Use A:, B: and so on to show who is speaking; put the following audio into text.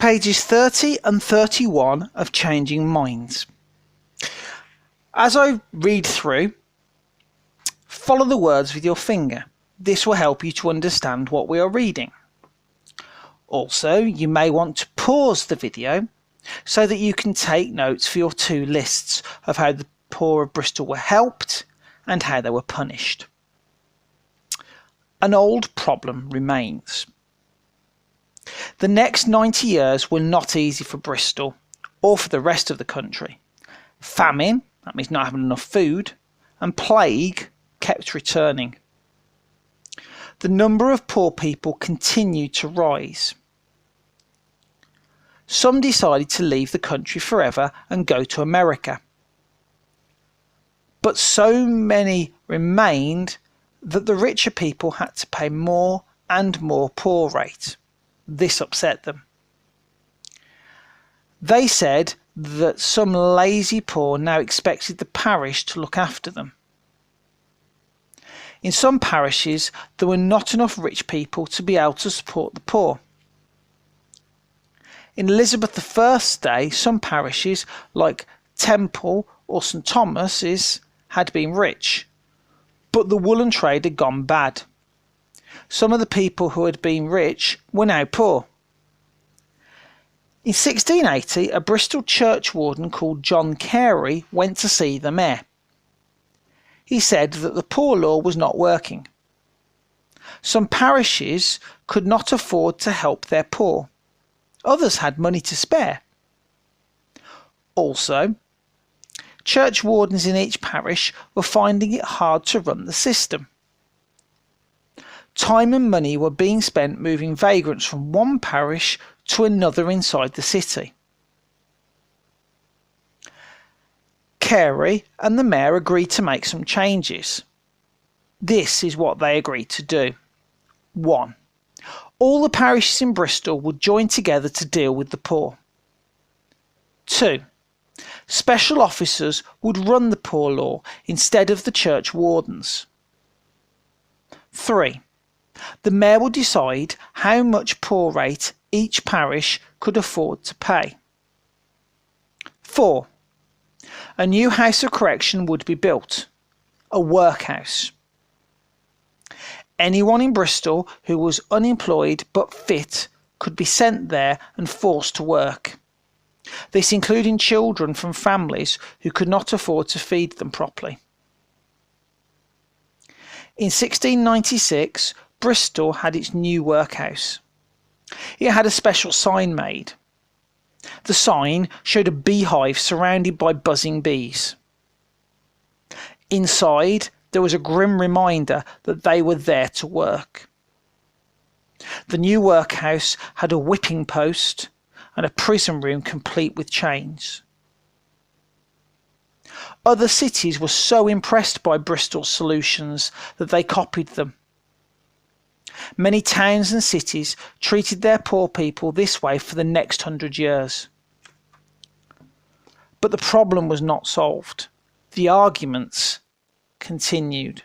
A: Pages 30 and 31 of Changing Minds. As I read through, follow the words with your finger. This will help you to understand what we are reading. Also, you may want to pause the video so that you can take notes for your two lists of how the poor of Bristol were helped and how they were punished. An old problem remains. The next 90 years were not easy for Bristol or for the rest of the country. Famine, that means not having enough food, and plague kept returning. The number of poor people continued to rise. Some decided to leave the country forever and go to America. But so many remained that the richer people had to pay more and more poor rate. This upset them. They said that some lazy poor now expected the parish to look after them. In some parishes, there were not enough rich people to be able to support the poor. In Elizabeth I's day, some parishes, like Temple or St Thomas's, had been rich, but the woolen trade had gone bad. Some of the people who had been rich were now poor. In 1680, a Bristol churchwarden called John Carey went to see the mayor. He said that the poor law was not working. Some parishes could not afford to help their poor. Others had money to spare. Also, churchwardens in each parish were finding it hard to run the system. Time and money were being spent moving vagrants from one parish to another inside the city. Carey and the mayor agreed to make some changes. This is what they agreed to do. 1. All the parishes in Bristol would join together to deal with the poor. 2. Special officers would run the poor law instead of the church wardens. 3. The mayor would decide how much poor rate each parish could afford to pay. 4. A new house of correction would be built, a workhouse. Anyone in Bristol who was unemployed but fit could be sent there and forced to work. This including children from families who could not afford to feed them properly. In 1696, Bristol had its new workhouse. It had a special sign made. The sign showed a beehive surrounded by buzzing bees. Inside, there was a grim reminder that they were there to work. The new workhouse had a whipping post and a prison room complete with chains. Other cities were so impressed by Bristol's solutions that they copied them. Many towns and cities treated their poor people this way for the next 100 years. But the problem was not solved. The arguments continued.